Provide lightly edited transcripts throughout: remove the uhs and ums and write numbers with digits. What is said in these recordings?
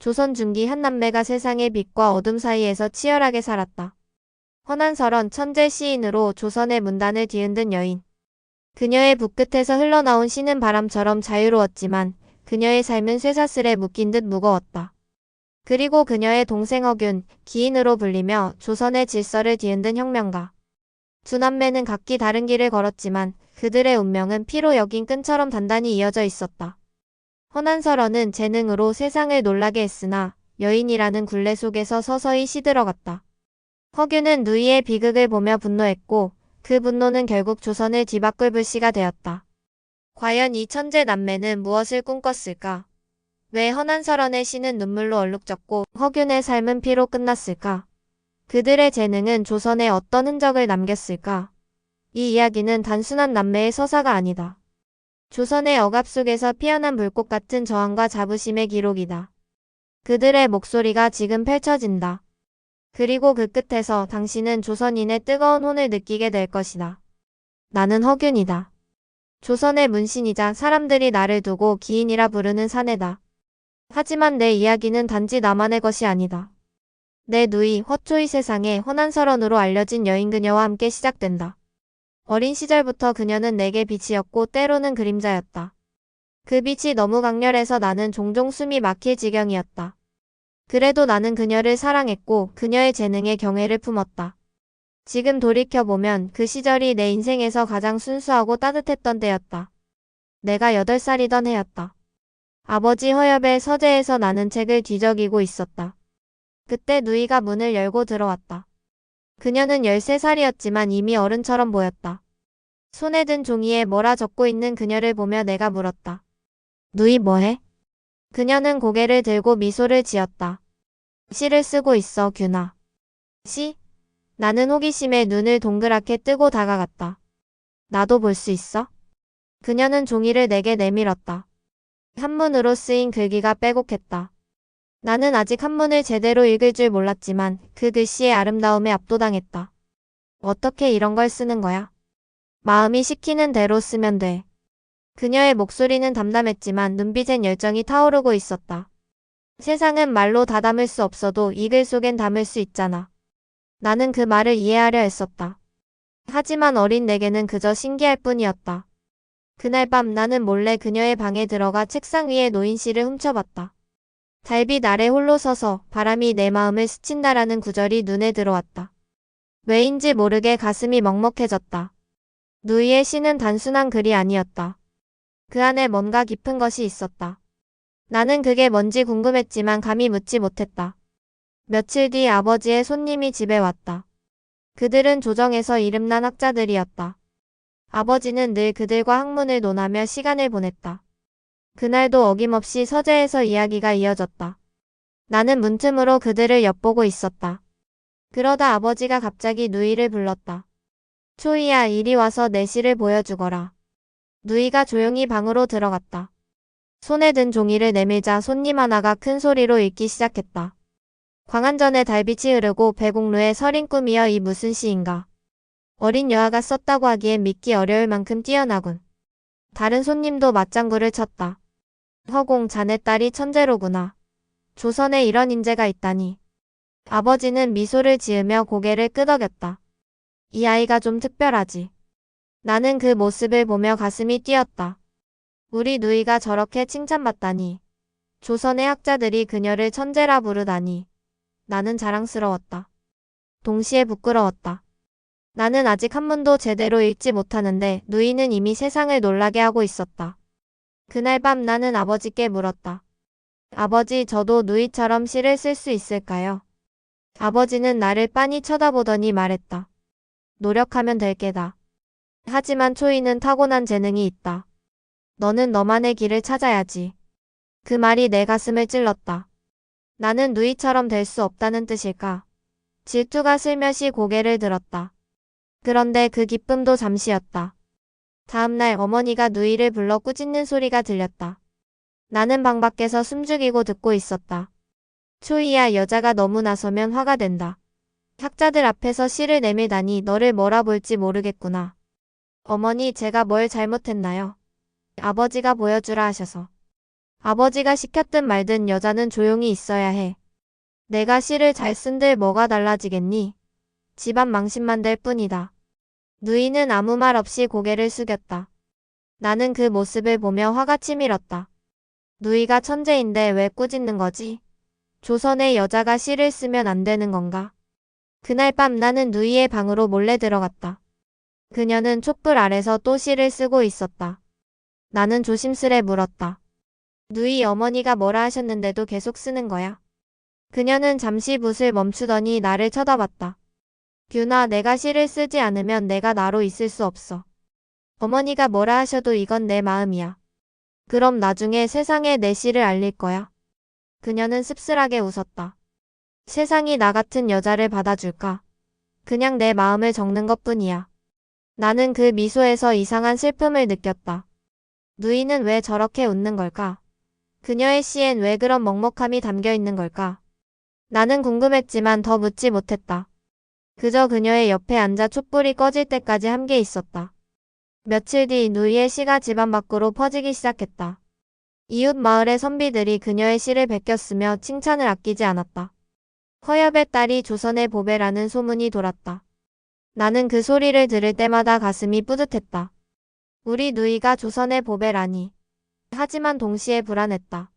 조선 중기 한 남매가 세상의 빛과 어둠 사이에서 치열하게 살았다. 허난설원 천재 시인으로 조선의 문단을 뒤흔든 여인. 그녀의 붓끝에서 흘러나온 시는 바람처럼 자유로웠지만 그녀의 삶은 쇠사슬에 묶인 듯 무거웠다. 그리고 그녀의 동생 허균, 기인으로 불리며 조선의 질서를 뒤흔든 혁명가. 두 남매는 각기 다른 길을 걸었지만 그들의 운명은 피로 여긴 끈처럼 단단히 이어져 있었다. 허난설원은 재능으로 세상을 놀라게 했으나 여인이라는 굴레 속에서 서서히 시들어갔다. 허균은 누이의 비극을 보며 분노했고 그 분노는 결국 조선을 뒤바꿀 불씨가 되었다. 과연 이 천재 남매는 무엇을 꿈꿨을까? 왜 허난설원의 시는 눈물로 얼룩졌고 허균의 삶은 피로 끝났을까? 그들의 재능은 조선에 어떤 흔적을 남겼을까? 이 이야기는 단순한 남매의 서사가 아니다. 조선의 억압 속에서 피어난 불꽃 같은 저항과 자부심의 기록이다. 그들의 목소리가 지금 펼쳐진다. 그리고 그 끝에서 당신은 조선인의 뜨거운 혼을 느끼게 될 것이다. 나는 허균이다. 조선의 문신이자 사람들이 나를 두고 기인이라 부르는 사내다. 하지만 내 이야기는 단지 나만의 것이 아니다. 내 누이 허초의 세상에 허난설원으로 알려진 여인 그녀와 함께 시작된다. 어린 시절부터 그녀는 내게 빛이었고 때로는 그림자였다. 그 빛이 너무 강렬해서 나는 종종 숨이 막힐 지경이었다. 그래도 나는 그녀를 사랑했고 그녀의 재능에 경애를 품었다. 지금 돌이켜보면 그 시절이 내 인생에서 가장 순수하고 따뜻했던 때였다. 내가 8살이던 해였다. 아버지 허엽의 서재에서 나는 책을 뒤적이고 있었다. 그때 누이가 문을 열고 들어왔다. 그녀는 13살이었지만 이미 어른처럼 보였다. 손에 든 종이에 뭐라 적고 있는 그녀를 보며 내가 물었다. 누이 뭐해? 그녀는 고개를 들고 미소를 지었다. 시를 쓰고 있어, 균아. 시? 나는 호기심에 눈을 동그랗게 뜨고 다가갔다. 나도 볼 수 있어? 그녀는 종이를 내게 내밀었다. 한문으로 쓰인 글귀가 빼곡했다. 나는 아직 한문을 제대로 읽을 줄 몰랐지만 그 글씨의 아름다움에 압도당했다. 어떻게 이런 걸 쓰는 거야? 마음이 시키는 대로 쓰면 돼. 그녀의 목소리는 담담했지만 눈빛엔 열정이 타오르고 있었다. 세상은 말로 다 담을 수 없어도 이 글 속엔 담을 수 있잖아. 나는 그 말을 이해하려 했었다. 하지만 어린 내게는 그저 신기할 뿐이었다. 그날 밤 나는 몰래 그녀의 방에 들어가 책상 위에 놓인 시를 훔쳐봤다. 달빛 아래 홀로 서서 바람이 내 마음을 스친다라는 구절이 눈에 들어왔다. 왜인지 모르게 가슴이 먹먹해졌다. 누이의 시는 단순한 글이 아니었다. 그 안에 뭔가 깊은 것이 있었다. 나는 그게 뭔지 궁금했지만 감히 묻지 못했다. 며칠 뒤 아버지의 손님이 집에 왔다. 그들은 조정에서 이름난 학자들이었다. 아버지는 늘 그들과 학문을 논하며 시간을 보냈다. 그날도 어김없이 서재에서 이야기가 이어졌다. 나는 문틈으로 그들을 엿보고 있었다. 그러다 아버지가 갑자기 누이를 불렀다. 초이야, 이리 와서 내 시를 보여주거라. 누이가 조용히 방으로 들어갔다. 손에 든 종이를 내밀자 손님 하나가 큰 소리로 읽기 시작했다. 광안전에 달빛이 흐르고 배곡로에 서린 꿈이여 이 무슨 시인가. 어린 여아가 썼다고 하기엔 믿기 어려울 만큼 뛰어나군. 다른 손님도 맞장구를 쳤다. 허공, 자네 딸이 천재로구나. 조선에 이런 인재가 있다니. 아버지는 미소를 지으며 고개를 끄덕였다. 이 아이가 좀 특별하지. 나는 그 모습을 보며 가슴이 뛰었다. 우리 누이가 저렇게 칭찬받다니. 조선의 학자들이 그녀를 천재라 부르다니. 나는 자랑스러웠다. 동시에 부끄러웠다. 나는 아직 한문도 제대로 읽지 못하는데 누이는 이미 세상을 놀라게 하고 있었다. 그날 밤 나는 아버지께 물었다. 아버지, 저도 누이처럼 시를 쓸 수 있을까요? 아버지는 나를 빤히 쳐다보더니 말했다. 노력하면 될 게다. 하지만 초이는 타고난 재능이 있다. 너는 너만의 길을 찾아야지. 그 말이 내 가슴을 찔렀다. 나는 누이처럼 될 수 없다는 뜻일까? 질투가 슬며시 고개를 들었다. 그런데 그 기쁨도 잠시였다. 다음날 어머니가 누이를 불러 꾸짖는 소리가 들렸다. 나는 방 밖에서 숨죽이고 듣고 있었다. 초이야, 여자가 너무 나서면 화가 된다. 학자들 앞에서 시를 내밀다니 너를 뭐라 볼지 모르겠구나. 어머니, 제가 뭘 잘못했나요? 아버지가 보여주라 하셔서. 아버지가 시켰든 말든 여자는 조용히 있어야 해. 내가 시를 잘 쓴들 뭐가 달라지겠니? 집안 망신만 될 뿐이다. 누이는 아무 말 없이 고개를 숙였다. 나는 그 모습을 보며 화가 치밀었다. 누이가 천재인데 왜 꾸짖는 거지? 조선의 여자가 시를 쓰면 안 되는 건가? 그날 밤 나는 누이의 방으로 몰래 들어갔다. 그녀는 촛불 아래서 또 시를 쓰고 있었다. 나는 조심스레 물었다. 누이 어머니가 뭐라 하셨는데도 계속 쓰는 거야? 그녀는 잠시 붓을 멈추더니 나를 쳐다봤다. 균아, 내가 시를 쓰지 않으면 내가 나로 있을 수 없어. 어머니가 뭐라 하셔도 이건 내 마음이야. 그럼 나중에 세상에 내 시를 알릴 거야. 그녀는 씁쓸하게 웃었다. 세상이 나 같은 여자를 받아줄까? 그냥 내 마음을 적는 것뿐이야. 나는 그 미소에서 이상한 슬픔을 느꼈다. 누이는 왜 저렇게 웃는 걸까? 그녀의 시엔 왜 그런 먹먹함이 담겨 있는 걸까? 나는 궁금했지만 더 묻지 못했다. 그저 그녀의 옆에 앉아 촛불이 꺼질 때까지 함께 있었다. 며칠 뒤 누이의 시가 집안 밖으로 퍼지기 시작했다. 이웃 마을의 선비들이 그녀의 시를 베꼈으며 칭찬을 아끼지 않았다. 허엽의 딸이 조선의 보배라는 소문이 돌았다. 나는 그 소리를 들을 때마다 가슴이 뿌듯했다. 우리 누이가 조선의 보배라니. 하지만 동시에 불안했다.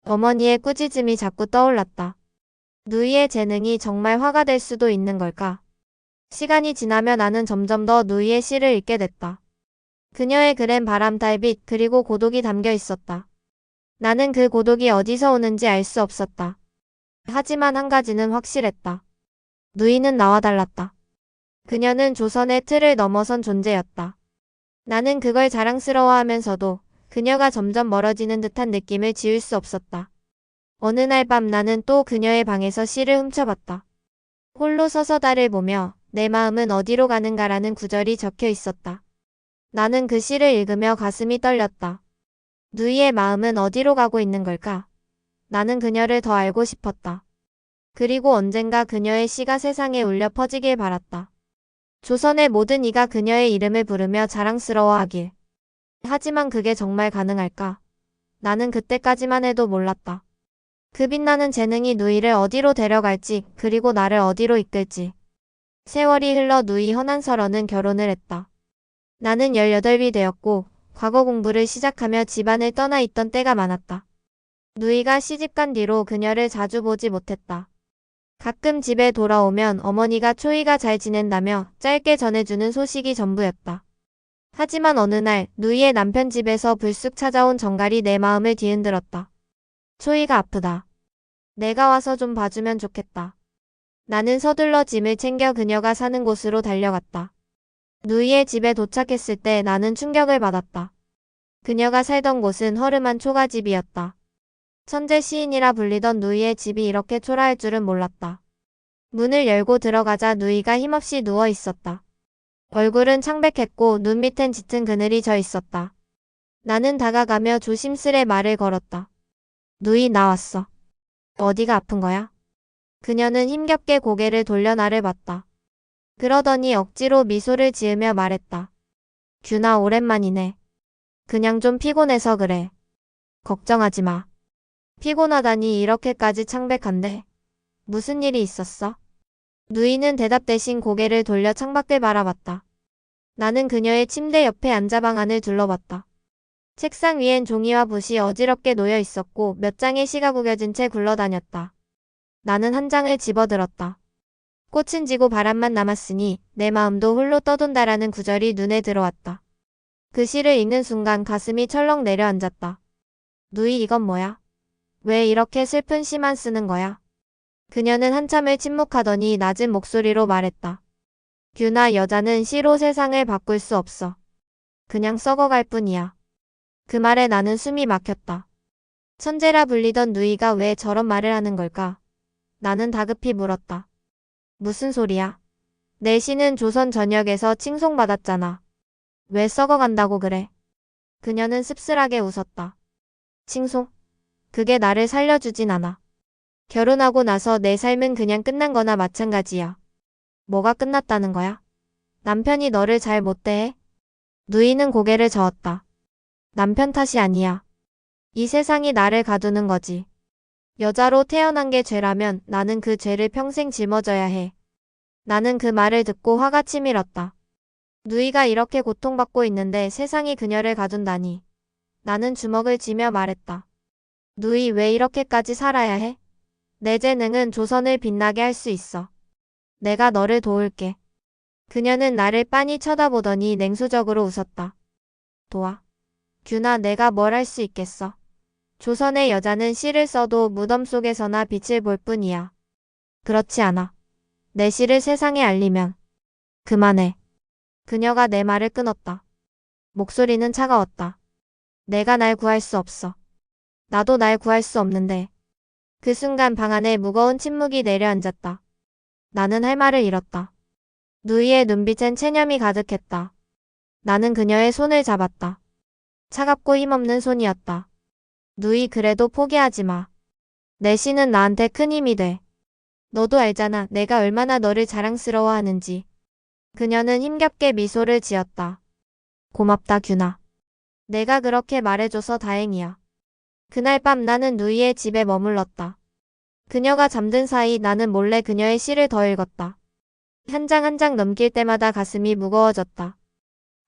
어머니의 꾸짖음이 자꾸 떠올랐다. 누이의 재능이 정말 화가 될 수도 있는 걸까? 시간이 지나며 나는 점점 더 누이의 시를 읽게 됐다. 그녀의 글엔 바람, 달빛, 그리고 고독이 담겨 있었다. 나는 그 고독이 어디서 오는지 알 수 없었다. 하지만 한 가지는 확실했다. 누이는 나와 달랐다. 그녀는 조선의 틀을 넘어선 존재였다. 나는 그걸 자랑스러워하면서도 그녀가 점점 멀어지는 듯한 느낌을 지울 수 없었다. 어느 날 밤 나는 또 그녀의 방에서 시를 훔쳐봤다. 홀로 서서 달을 보며 내 마음은 어디로 가는가라는 구절이 적혀 있었다. 나는 그 시를 읽으며 가슴이 떨렸다. 누이의 마음은 어디로 가고 있는 걸까? 나는 그녀를 더 알고 싶었다. 그리고 언젠가 그녀의 시가 세상에 울려 퍼지길 바랐다. 조선의 모든 이가 그녀의 이름을 부르며 자랑스러워하길. 하지만 그게 정말 가능할까? 나는 그때까지만 해도 몰랐다. 그 빛나는 재능이 누이를 어디로 데려갈지, 그리고 나를 어디로 이끌지. 세월이 흘러 누이 허난설어는 결혼을 했다. 나는 18이 되었고 과거 공부를 시작하며 집안을 떠나 있던 때가 많았다. 누이가 시집간 뒤로 그녀를 자주 보지 못했다. 가끔 집에 돌아오면 어머니가 초이가 잘 지낸다며 짧게 전해주는 소식이 전부였다. 하지만 어느 날 누이의 남편 집에서 불쑥 찾아온 정갈이 내 마음을 뒤흔들었다. 초이가 아프다. 내가 와서 좀 봐주면 좋겠다. 나는 서둘러 짐을 챙겨 그녀가 사는 곳으로 달려갔다. 누이의 집에 도착했을 때 나는 충격을 받았다. 그녀가 살던 곳은 허름한 초가집이었다. 천재 시인이라 불리던 누이의 집이 이렇게 초라할 줄은 몰랐다. 문을 열고 들어가자 누이가 힘없이 누워 있었다. 얼굴은 창백했고 눈 밑엔 짙은 그늘이 져 있었다. 나는 다가가며 조심스레 말을 걸었다. 누이, 나왔어. 어디가 아픈 거야? 그녀는 힘겹게 고개를 돌려 나를 봤다. 그러더니 억지로 미소를 지으며 말했다. 균아, 오랜만이네. 그냥 좀 피곤해서 그래. 걱정하지 마. 피곤하다니 이렇게까지 창백한데. 무슨 일이 있었어? 누이는 대답 대신 고개를 돌려 창밖을 바라봤다. 나는 그녀의 침대 옆에 앉아 방 안을 둘러봤다. 책상 위엔 종이와 붓이 어지럽게 놓여 있었고 몇 장의 시가 구겨진 채 굴러다녔다. 나는 한 장을 집어들었다. 꽃은 지고 바람만 남았으니 내 마음도 홀로 떠돈다라는 구절이 눈에 들어왔다. 그 시를 읽는 순간 가슴이 철렁 내려앉았다. 누이, 이건 뭐야? 왜 이렇게 슬픈 시만 쓰는 거야? 그녀는 한참을 침묵하더니 낮은 목소리로 말했다. 균아, 여자는 시로 세상을 바꿀 수 없어. 그냥 썩어갈 뿐이야. 그 말에 나는 숨이 막혔다. 천재라 불리던 누이가 왜 저런 말을 하는 걸까? 나는 다급히 물었다. 무슨 소리야? 내 시는 조선 전역에서 칭송받았잖아. 왜 썩어간다고 그래? 그녀는 씁쓸하게 웃었다. 칭송? 그게 나를 살려주진 않아. 결혼하고 나서 내 삶은 그냥 끝난 거나 마찬가지야. 뭐가 끝났다는 거야? 남편이 너를 잘 못 대해? 누이는 고개를 저었다. 남편 탓이 아니야. 이 세상이 나를 가두는 거지. 여자로 태어난 게 죄라면 나는 그 죄를 평생 짊어져야 해. 나는 그 말을 듣고 화가 치밀었다. 누이가 이렇게 고통받고 있는데 세상이 그녀를 가둔다니. 나는 주먹을 쥐며 말했다. 누이 왜 이렇게까지 살아야 해? 내 재능은 조선을 빛나게 할 수 있어. 내가 너를 도울게. 그녀는 나를 빤히 쳐다보더니 냉소적으로 웃었다. 도와. 균아 내가 뭘 할 수 있겠어. 조선의 여자는 시를 써도 무덤 속에서나 빛을 볼 뿐이야. 그렇지 않아. 내 시를 세상에 알리면. 그만해. 그녀가 내 말을 끊었다. 목소리는 차가웠다. 내가 날 구할 수 없어. 나도 날 구할 수 없는데. 그 순간 방 안에 무거운 침묵이 내려앉았다. 나는 할 말을 잃었다. 누이의 눈빛엔 체념이 가득했다. 나는 그녀의 손을 잡았다. 차갑고 힘없는 손이었다. 누이 그래도 포기하지 마. 내 시는 나한테 큰 힘이 돼. 너도 알잖아 내가 얼마나 너를 자랑스러워하는지. 그녀는 힘겹게 미소를 지었다. 고맙다 균아. 내가 그렇게 말해줘서 다행이야. 그날 밤 나는 누이의 집에 머물렀다. 그녀가 잠든 사이 나는 몰래 그녀의 시를 더 읽었다. 한 장 한 장 넘길 때마다 가슴이 무거워졌다.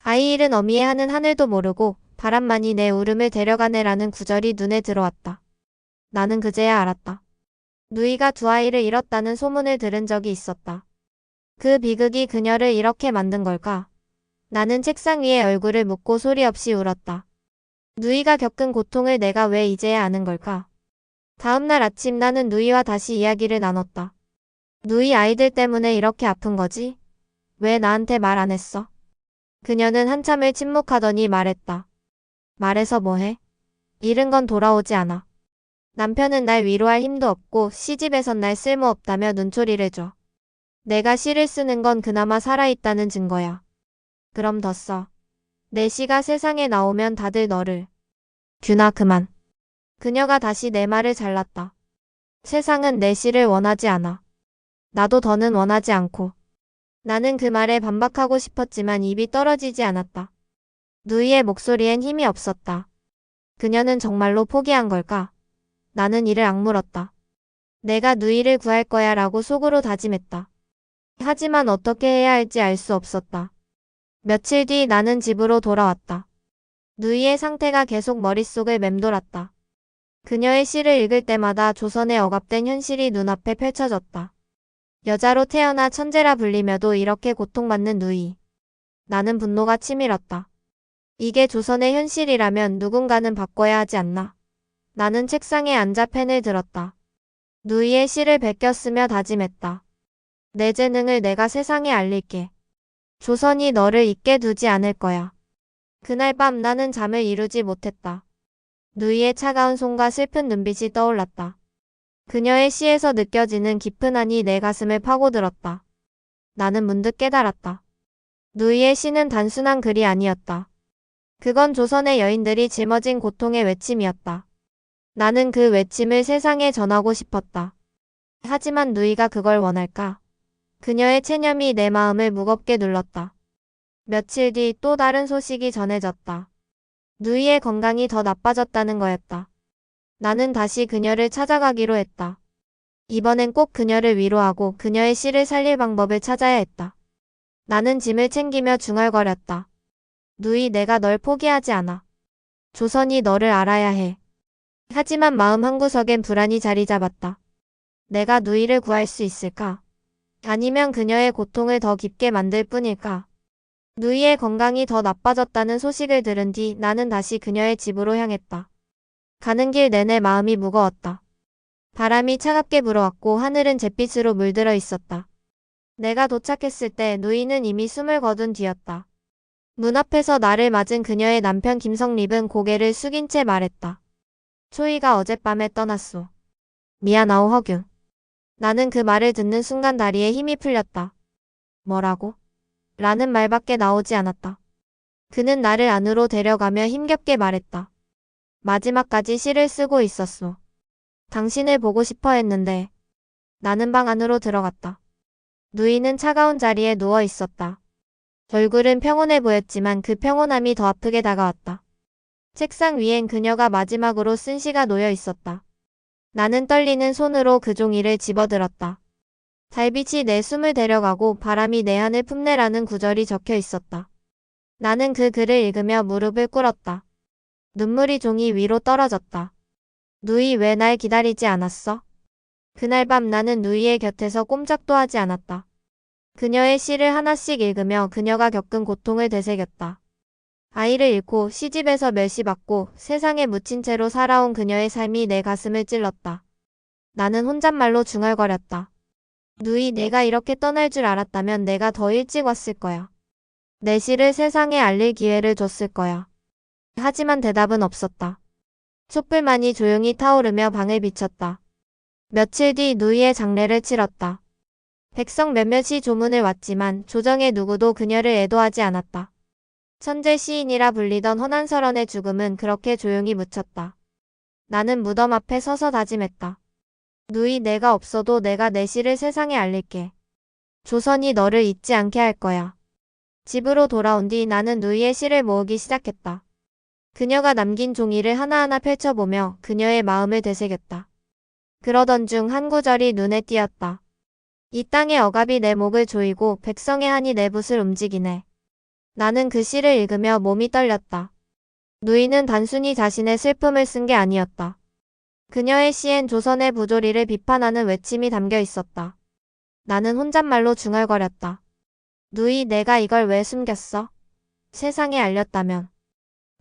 아이 잃은 어미의 하는 하늘도 모르고 바람만이 내 울음을 데려가네라는 구절이 눈에 들어왔다. 나는 그제야 알았다. 누이가 두 아이를 잃었다는 소문을 들은 적이 있었다. 그 비극이 그녀를 이렇게 만든 걸까? 나는 책상 위에 얼굴을 묻고 소리 없이 울었다. 누이가 겪은 고통을 내가 왜 이제야 아는 걸까? 다음날 아침 나는 누이와 다시 이야기를 나눴다. 누이 아이들 때문에 이렇게 아픈 거지? 왜 나한테 말 안 했어? 그녀는 한참을 침묵하더니 말했다. 말해서 뭐해? 잃은 건 돌아오지 않아. 남편은 날 위로할 힘도 없고 시집에선 날 쓸모없다며 눈초리를 줘. 내가 시를 쓰는 건 그나마 살아있다는 증거야. 그럼 더 써. 내 시가 세상에 나오면 다들 너를. 균아 그만. 그녀가 다시 내 말을 잘랐다. 세상은 내 시를 원하지 않아. 나도 더는 원하지 않고. 나는 그 말에 반박하고 싶었지만 입이 떨어지지 않았다. 누이의 목소리엔 힘이 없었다. 그녀는 정말로 포기한 걸까? 나는 이를 악물었다. 내가 누이를 구할 거야 라고 속으로 다짐했다. 하지만 어떻게 해야 할지 알 수 없었다. 며칠 뒤 나는 집으로 돌아왔다. 누이의 상태가 계속 머릿속을 맴돌았다. 그녀의 시를 읽을 때마다 조선의 억압된 현실이 눈앞에 펼쳐졌다. 여자로 태어나 천재라 불리며도 이렇게 고통받는 누이. 나는 분노가 치밀었다. 이게 조선의 현실이라면 누군가는 바꿔야 하지 않나. 나는 책상에 앉아 펜을 들었다. 누이의 시를 베꼈으며 다짐했다. 내 재능을 내가 세상에 알릴게. 조선이 너를 잊게 두지 않을 거야. 그날 밤 나는 잠을 이루지 못했다. 누이의 차가운 손과 슬픈 눈빛이 떠올랐다. 그녀의 시에서 느껴지는 깊은 한이 내 가슴을 파고들었다. 나는 문득 깨달았다. 누이의 시는 단순한 글이 아니었다. 그건 조선의 여인들이 짊어진 고통의 외침이었다. 나는 그 외침을 세상에 전하고 싶었다. 하지만 누이가 그걸 원할까? 그녀의 체념이 내 마음을 무겁게 눌렀다. 며칠 뒤 또 다른 소식이 전해졌다. 누이의 건강이 더 나빠졌다는 거였다. 나는 다시 그녀를 찾아가기로 했다. 이번엔 꼭 그녀를 위로하고 그녀의 시를 살릴 방법을 찾아야 했다. 나는 짐을 챙기며 중얼거렸다. 누이 내가 널 포기하지 않아. 조선이 너를 알아야 해. 하지만 마음 한구석엔 불안이 자리 잡았다. 내가 누이를 구할 수 있을까? 아니면 그녀의 고통을 더 깊게 만들 뿐일까? 누이의 건강이 더 나빠졌다는 소식을 들은 뒤 나는 다시 그녀의 집으로 향했다. 가는 길 내내 마음이 무거웠다. 바람이 차갑게 불어왔고 하늘은 잿빛으로 물들어 있었다. 내가 도착했을 때 누이는 이미 숨을 거둔 뒤였다. 문 앞에서 나를 맞은 그녀의 남편 김성립은 고개를 숙인 채 말했다. 초이가 어젯밤에 떠났소. 미안하오 허균. 나는 그 말을 듣는 순간 다리에 힘이 풀렸다. 뭐라고? 라는 말밖에 나오지 않았다. 그는 나를 안으로 데려가며 힘겹게 말했다. 마지막까지 시를 쓰고 있었소. 당신을 보고 싶어 했는데. 나는 방 안으로 들어갔다. 누이는 차가운 자리에 누워 있었다. 얼굴은 평온해 보였지만 그 평온함이 더 아프게 다가왔다. 책상 위엔 그녀가 마지막으로 쓴 시가 놓여 있었다. 나는 떨리는 손으로 그 종이를 집어들었다. 달빛이 내 숨을 데려가고 바람이 내 안을 품네라는 구절이 적혀 있었다. 나는 그 글을 읽으며 무릎을 꿇었다. 눈물이 종이 위로 떨어졌다. 누이 왜 날 기다리지 않았어? 그날 밤 나는 누이의 곁에서 꼼짝도 하지 않았다. 그녀의 시를 하나씩 읽으며 그녀가 겪은 고통을 되새겼다. 아이를 잃고 시집에서 멸시받고 세상에 묻힌 채로 살아온 그녀의 삶이 내 가슴을 찔렀다. 나는 혼잣말로 중얼거렸다. 누이, 내가 이렇게 떠날 줄 알았다면 내가 더 일찍 왔을 거야. 내 시를 세상에 알릴 기회를 줬을 거야. 하지만 대답은 없었다. 촛불만이 조용히 타오르며 방을 비췄다. 며칠 뒤 누이의 장례를 치렀다. 백성 몇몇이 조문을 왔지만 조정의 누구도 그녀를 애도하지 않았다. 천재 시인이라 불리던 허난설원의 죽음은 그렇게 조용히 묻혔다. 나는 무덤 앞에 서서 다짐했다. 누이, 내가 없어도 내가 내 시를 세상에 알릴게. 조선이 너를 잊지 않게 할 거야. 집으로 돌아온 뒤 나는 누이의 시를 모으기 시작했다. 그녀가 남긴 종이를 하나하나 펼쳐보며 그녀의 마음을 되새겼다. 그러던 중 한 구절이 눈에 띄었다. 이 땅의 억압이 내 목을 조이고 백성의 한이 내 붓을 움직이네. 나는 그 시를 읽으며 몸이 떨렸다. 누이는 단순히 자신의 슬픔을 쓴 게 아니었다. 그녀의 시엔 조선의 부조리를 비판하는 외침이 담겨 있었다. 나는 혼잣말로 중얼거렸다. 누이, 내가 이걸 왜 숨겼어? 세상에 알렸다면.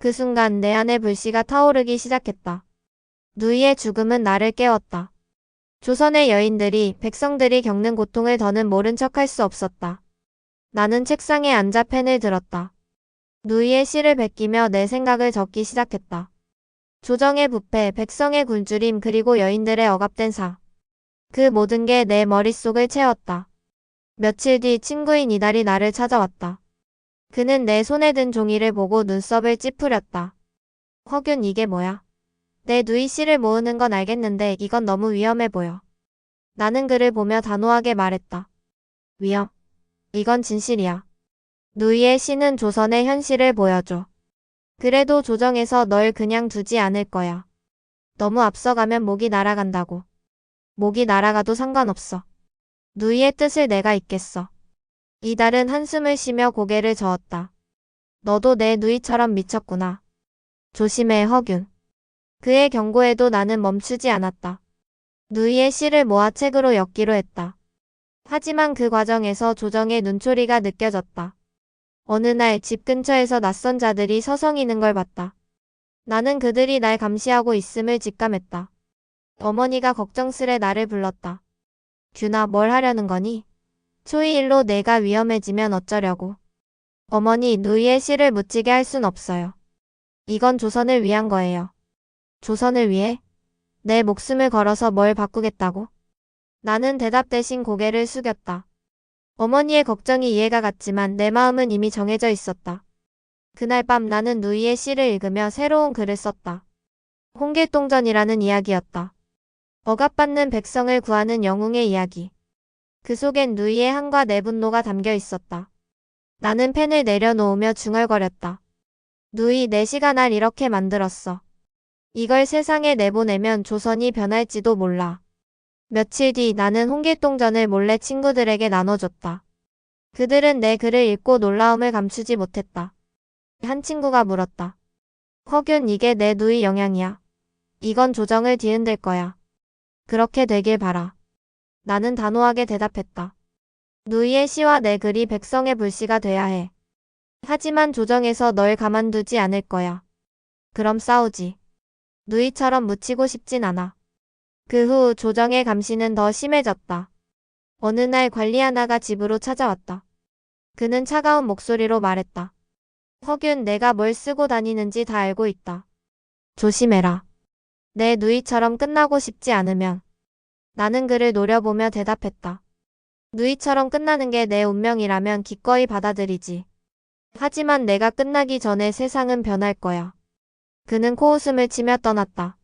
그 순간 내 안에 불씨가 타오르기 시작했다. 누이의 죽음은 나를 깨웠다. 조선의 여인들이, 백성들이 겪는 고통을 더는 모른 척할 수 없었다. 나는 책상에 앉아 펜을 들었다. 누이의 시를 베끼며 내 생각을 적기 시작했다. 조정의 부패, 백성의 굶주림, 그리고 여인들의 억압된 사. 그 모든 게 내 머릿속을 채웠다. 며칠 뒤 친구인 이달이 나를 찾아왔다. 그는 내 손에 든 종이를 보고 눈썹을 찌푸렸다. 허균, 이게 뭐야? 내 누이 시를 모으는 건 알겠는데 이건 너무 위험해 보여. 나는 그를 보며 단호하게 말했다. 위험? 이건 진실이야. 누이의 시는 조선의 현실을 보여줘. 그래도 조정에서 널 그냥 두지 않을 거야. 너무 앞서가면 목이 날아간다고. 목이 날아가도 상관없어. 누이의 뜻을 내가 잇겠어. 이달은 한숨을 쉬며 고개를 저었다. 너도 내 누이처럼 미쳤구나. 조심해, 허균. 그의 경고에도 나는 멈추지 않았다. 누이의 시를 모아 책으로 엮기로 했다. 하지만 그 과정에서 조정의 눈초리가 느껴졌다. 어느 날 집 근처에서 낯선 자들이 서성이는 걸 봤다. 나는 그들이 날 감시하고 있음을 직감했다. 어머니가 걱정스레 나를 불렀다. 균아, 뭘 하려는 거니? 초이일로 내가 위험해지면 어쩌려고. 어머니, 누이의 시를 묻히게 할 순 없어요. 이건 조선을 위한 거예요. 조선을 위해? 내 목숨을 걸어서 뭘 바꾸겠다고? 나는 대답 대신 고개를 숙였다. 어머니의 걱정이 이해가 갔지만 내 마음은 이미 정해져 있었다. 그날 밤 나는 누이의 시를 읽으며 새로운 글을 썼다. 홍길동전이라는 이야기였다. 억압받는 백성을 구하는 영웅의 이야기. 그 속엔 누이의 한과 내 분노가 담겨 있었다. 나는 펜을 내려놓으며 중얼거렸다. 누이, 내 시가 날 이렇게 만들었어. 이걸 세상에 내보내면 조선이 변할지도 몰라. 며칠 뒤 나는 홍길동전을 몰래 친구들에게 나눠줬다. 그들은 내 글을 읽고 놀라움을 감추지 못했다. 한 친구가 물었다. 허균, 이게 내 누이 영향이야. 이건 조정을 뒤흔들 거야. 그렇게 되길 바라. 나는 단호하게 대답했다. 누이의 시와 내 글이 백성의 불씨가 돼야 해. 하지만 조정에서 널 가만두지 않을 거야. 그럼 싸우지. 누이처럼 묻히고 싶진 않아. 그 후 조정의 감시는 더 심해졌다. 어느 날 관리 하나가 집으로 찾아왔다. 그는 차가운 목소리로 말했다. 허균, 내가 뭘 쓰고 다니는지 다 알고 있다. 조심해라. 내 누이처럼 끝나고 싶지 않으면. 나는 그를 노려보며 대답했다. 누이처럼 끝나는 게 내 운명이라면 기꺼이 받아들이지. 하지만 내가 끝나기 전에 세상은 변할 거야. 그는 코웃음을 치며 떠났다.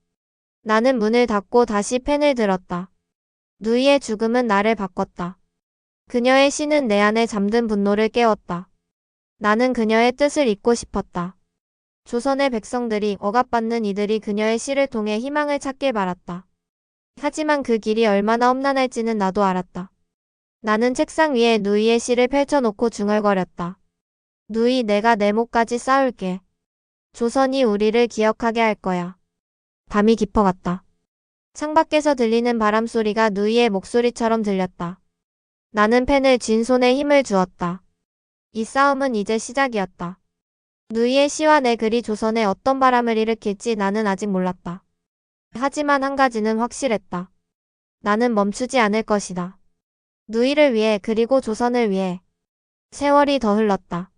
나는 문을 닫고 다시 펜을 들었다. 누이의 죽음은 나를 바꿨다. 그녀의 시는 내 안에 잠든 분노를 깨웠다. 나는 그녀의 뜻을 잊고 싶었다. 조선의 백성들이 억압받는 이들이 그녀의 시를 통해 희망을 찾길 바랐다. 하지만 그 길이 얼마나 험난할지는 나도 알았다. 나는 책상 위에 누이의 시를 펼쳐놓고 중얼거렸다. 누이, 내가 내 목까지 쌓을게. 조선이 우리를 기억하게 할 거야. 밤이 깊어갔다. 창밖에서 들리는 바람 소리가 누이의 목소리처럼 들렸다. 나는 펜을 쥔 손에 힘을 주었다. 이 싸움은 이제 시작이었다. 누이의 시와 내 글이 조선에 어떤 바람을 일으킬지 나는 아직 몰랐다. 하지만 한 가지는 확실했다. 나는 멈추지 않을 것이다. 누이를 위해, 그리고 조선을 위해. 세월이 더 흘렀다.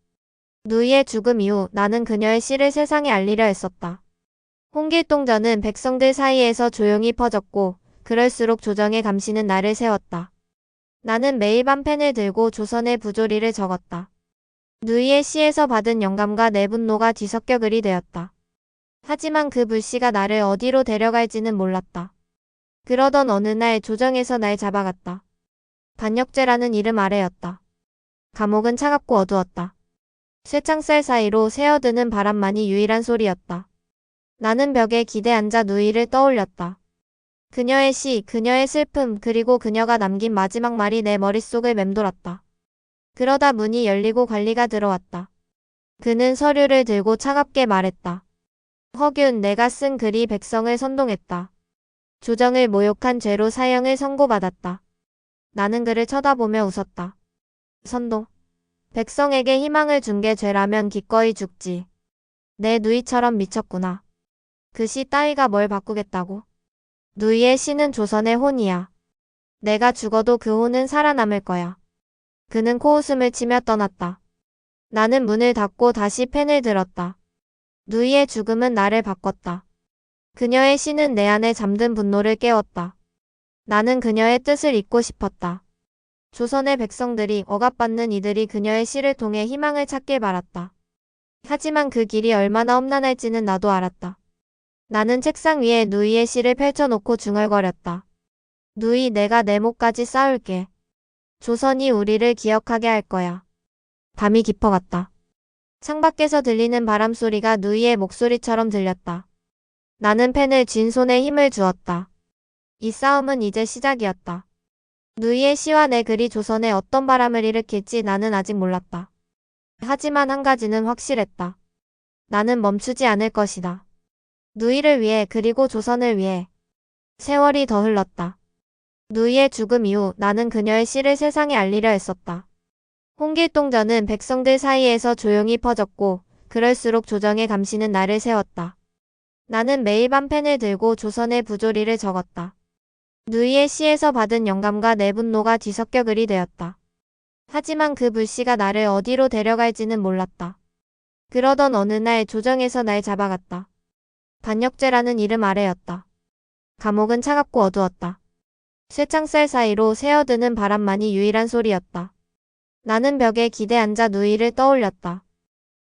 누이의 죽음 이후 나는 그녀의 시를 세상에 알리려 했었다. 홍길동전은 백성들 사이에서 조용히 퍼졌고 그럴수록 조정의 감시는 나를 세웠다. 나는 매일 밤 펜을 들고 조선의 부조리를 적었다. 누이의 시에서 받은 영감과 내 분노가 뒤섞여 글이 되었다. 하지만 그 불씨가 나를 어디로 데려갈지는 몰랐다. 그러던 어느 날 조정에서 날 잡아갔다. 반역죄라는 이름 아래였다. 감옥은 차갑고 어두웠다. 쇠창살 사이로 새어드는 바람만이 유일한 소리였다. 나는 벽에 기대 앉아 누이를 떠올렸다. 그녀의 시, 그녀의 슬픔, 그리고 그녀가 남긴 마지막 말이 내 머릿속을 맴돌았다. 그러다 문이 열리고 관리가 들어왔다. 그는 서류를 들고 차갑게 말했다. 허균, 내가 쓴 글이 백성을 선동했다. 조정을 모욕한 죄로 사형을 선고받았다. 나는 그를 쳐다보며 웃었다. 선동. 백성에게 희망을 준 게 죄라면 기꺼이 죽지. 내 누이처럼 미쳤구나. 그 시 따위가 뭘 바꾸겠다고. 누이의 시는 조선의 혼이야. 내가 죽어도 그 혼은 살아남을 거야. 그는 코웃음을 치며 떠났다. 나는 문을 닫고 다시 펜을 들었다. 누이의 죽음은 나를 바꿨다. 그녀의 시는 내 안에 잠든 분노를 깨웠다. 나는 그녀의 뜻을 잊고 싶었다. 조선의 백성들이, 억압받는 이들이 그녀의 시를 통해 희망을 찾길 바랐다. 하지만 그 길이 얼마나 험난할지는 나도 알았다. 나는 책상 위에 누이의 시를 펼쳐놓고 중얼거렸다. 누이, 내가 내 목까지 쌓을게. 조선이 우리를 기억하게 할 거야. 밤이 깊어갔다. 창밖에서 들리는 바람 소리가 누이의 목소리처럼 들렸다. 나는 펜을 쥔 손에 힘을 주었다. 이 싸움은 이제 시작이었다. 누이의 시와 내 글이 조선에 어떤 바람을 일으킬지 나는 아직 몰랐다. 하지만 한 가지는 확실했다. 나는 멈추지 않을 것이다. 누이를 위해, 그리고 조선을 위해. 세월이 더 흘렀다. 누이의 죽음 이후 나는 그녀의 시를 세상에 알리려 했었다. 홍길동전은 백성들 사이에서 조용히 퍼졌고 그럴수록 조정의 감시는 나를 세웠다. 나는 매일 밤 펜을 들고 조선의 부조리를 적었다. 누이의 시에서 받은 영감과 내 분노가 뒤섞여 글이 되었다. 하지만 그 불씨가 나를 어디로 데려갈지는 몰랐다. 그러던 어느 날 조정에서 날 잡아갔다. 반역죄라는 이름 아래였다. 감옥은 차갑고 어두웠다. 쇠창살 사이로 새어드는 바람만이 유일한 소리였다. 나는 벽에 기대 앉아 누이를 떠올렸다.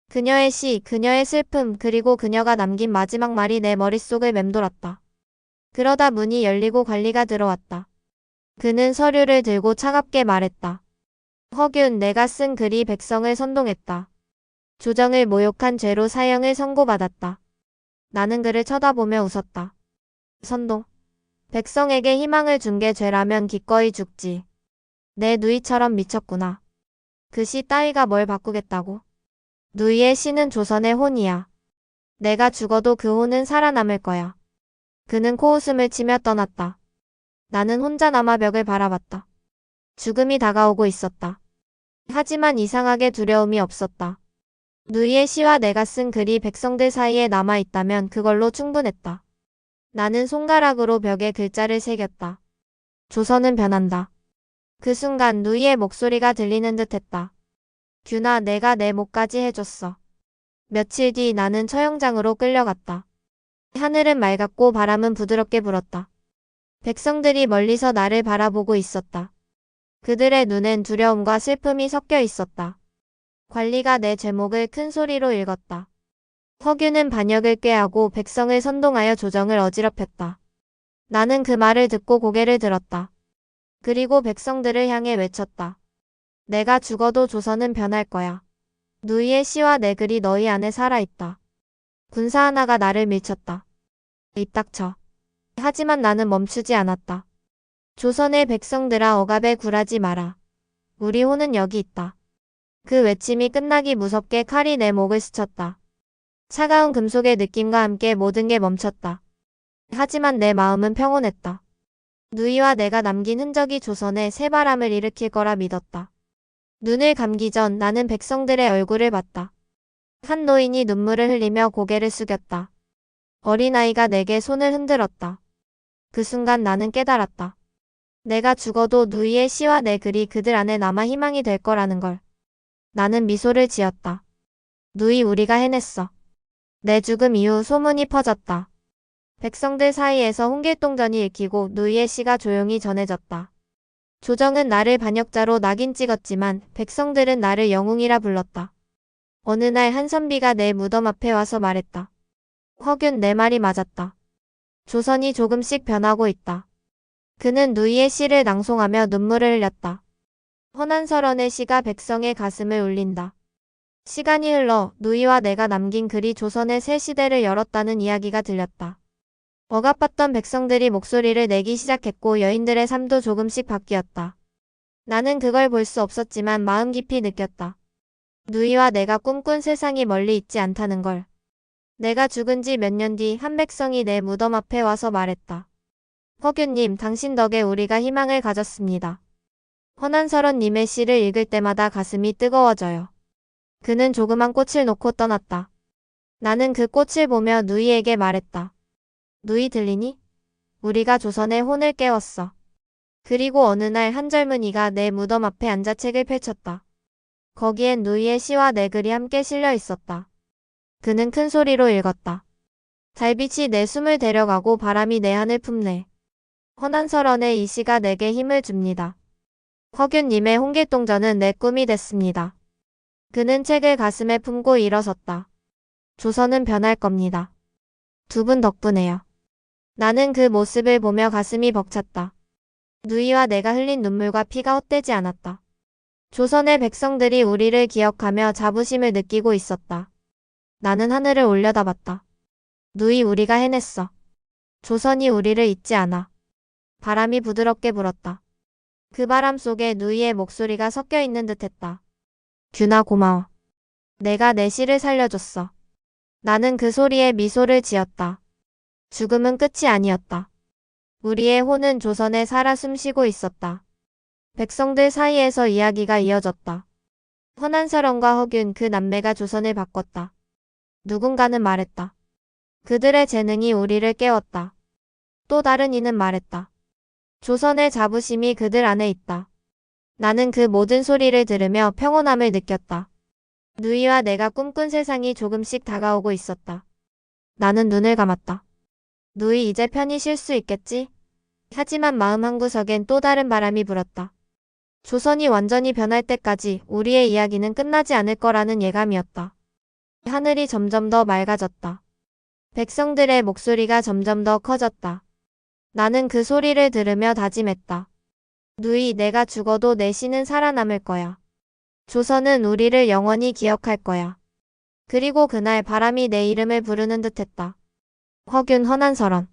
그녀의 시, 그녀의 슬픔, 그리고 그녀가 남긴 마지막 말이 내 머릿속을 맴돌았다. 그러다 문이 열리고 관리가 들어왔다. 그는 서류를 들고 차갑게 말했다. 허균, 내가 쓴 글이 백성을 선동했다. 조정을 모욕한 죄로 사형을 선고받았다. 나는 그를 쳐다보며 웃었다. 선동. 백성에게 희망을 준 게 죄라면 기꺼이 죽지. 내 누이처럼 미쳤구나. 그 시 따위가 뭘 바꾸겠다고. 누이의 시는 조선의 혼이야. 내가 죽어도 그 혼은 살아남을 거야. 그는 코웃음을 치며 떠났다. 나는 혼자 남아 벽을 바라봤다. 죽음이 다가오고 있었다. 하지만 이상하게 두려움이 없었다. 누이의 시와 내가 쓴 글이 백성들 사이에 남아있다면 그걸로 충분했다. 나는 손가락으로 벽에 글자를 새겼다. 조선은 변한다. 그 순간 누이의 목소리가 들리는 듯 했다. 균아, 내가 내 목까지 해줬어. 며칠 뒤 나는 처형장으로 끌려갔다. 하늘은 맑았고 바람은 부드럽게 불었다. 백성들이 멀리서 나를 바라보고 있었다. 그들의 눈엔 두려움과 슬픔이 섞여 있었다. 관리가 내 제목을 큰 소리로 읽었다. 허균은 반역을 꾀하고 백성을 선동하여 조정을 어지럽혔다. 나는 그 말을 듣고 고개를 들었다. 그리고 백성들을 향해 외쳤다. 내가 죽어도 조선은 변할 거야. 누이의 시와 내 글이 너희 안에 살아있다. 군사 하나가 나를 밀쳤다. 입 닥쳐. 하지만 나는 멈추지 않았다. 조선의 백성들아 억압에 굴하지 마라. 우리 호는 여기 있다. 그 외침이 끝나기 무섭게 칼이 내 목을 스쳤다. 차가운 금속의 느낌과 함께 모든 게 멈췄다. 하지만 내 마음은 평온했다. 누이와 내가 남긴 흔적이 조선에 새바람을 일으킬 거라 믿었다. 눈을 감기 전 나는 백성들의 얼굴을 봤다. 한 노인이 눈물을 흘리며 고개를 숙였다. 어린아이가 내게 손을 흔들었다. 그 순간 나는 깨달았다. 내가 죽어도 누이의 시와 내 글이 그들 안에 남아 희망이 될 거라는 걸. 나는 미소를 지었다. 누이 우리가 해냈어. 내 죽음 이후 소문이 퍼졌다. 백성들 사이에서 홍길동전이 읽히고 누이의 시가 조용히 전해졌다. 조정은 나를 반역자로 낙인 찍었지만 백성들은 나를 영웅이라 불렀다. 어느 날 한 선비가 내 무덤 앞에 와서 말했다. 허균 내 말이 맞았다. 조선이 조금씩 변하고 있다. 그는 누이의 시를 낭송하며 눈물을 흘렸다. 허난설원의 시가 백성의 가슴을 울린다. 시간이 흘러 누이와 내가 남긴 글이 조선의 새 시대를 열었다는 이야기가 들렸다. 억압받던 백성들이 목소리를 내기 시작했고 여인들의 삶도 조금씩 바뀌었다. 나는 그걸 볼 수 없었지만 마음 깊이 느꼈다. 누이와 내가 꿈꾼 세상이 멀리 있지 않다는 걸. 내가 죽은 지 몇 년 뒤 한 백성이 내 무덤 앞에 와서 말했다. 허균님, 당신 덕에 우리가 희망을 가졌습니다. 허난설원님의 시를 읽을 때마다 가슴이 뜨거워져요. 그는 조그만 꽃을 놓고 떠났다. 나는 그 꽃을 보며 누이에게 말했다. 누이 들리니? 우리가 조선의 혼을 깨웠어. 그리고 어느 날 한 젊은이가 내 무덤 앞에 앉아 책을 펼쳤다. 거기엔 누이의 시와 내 글이 함께 실려 있었다. 그는 큰 소리로 읽었다. 달빛이 내 숨을 데려가고 바람이 내 한을 품네. 허난설원의 이 시가 내게 힘을 줍니다. 허균님의 홍길동전은 내 꿈이 됐습니다. 그는 책을 가슴에 품고 일어섰다. 조선은 변할 겁니다. 두 분 덕분에요. 나는 그 모습을 보며 가슴이 벅찼다. 누이와 내가 흘린 눈물과 피가 헛되지 않았다. 조선의 백성들이 우리를 기억하며 자부심을 느끼고 있었다. 나는 하늘을 올려다봤다. 누이 우리가 해냈어. 조선이 우리를 잊지 않아. 바람이 부드럽게 불었다. 그 바람 속에 누이의 목소리가 섞여 있는 듯했다. 균아 고마워. 내가 내 시를 살려줬어. 나는 그 소리에 미소를 지었다. 죽음은 끝이 아니었다. 우리의 호는 조선에 살아 숨쉬고 있었다. 백성들 사이에서 이야기가 이어졌다. 허난설원과 허균 그 남매가 조선을 바꿨다. 누군가는 말했다. 그들의 재능이 우리를 깨웠다. 또 다른 이는 말했다. 조선의 자부심이 그들 안에 있다. 나는 그 모든 소리를 들으며 평온함을 느꼈다. 누이와 내가 꿈꾼 세상이 조금씩 다가오고 있었다. 나는 눈을 감았다. 누이 이제 편히 쉴 수 있겠지? 하지만 마음 한구석엔 또 다른 바람이 불었다. 조선이 완전히 변할 때까지 우리의 이야기는 끝나지 않을 거라는 예감이었다. 하늘이 점점 더 맑아졌다. 백성들의 목소리가 점점 더 커졌다. 나는 그 소리를 들으며 다짐했다. 누이, 내가 죽어도 내 시는 살아남을 거야. 조선은 우리를 영원히 기억할 거야. 그리고 그날 바람이 내 이름을 부르는 듯했다. 허균, 허난설원.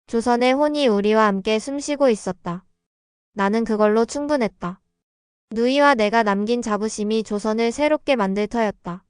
조선의 혼이 우리와 함께 숨쉬고 있었다. 나는 그걸로 충분했다. 누이와 내가 남긴 자부심이 조선을 새롭게 만들 터였다.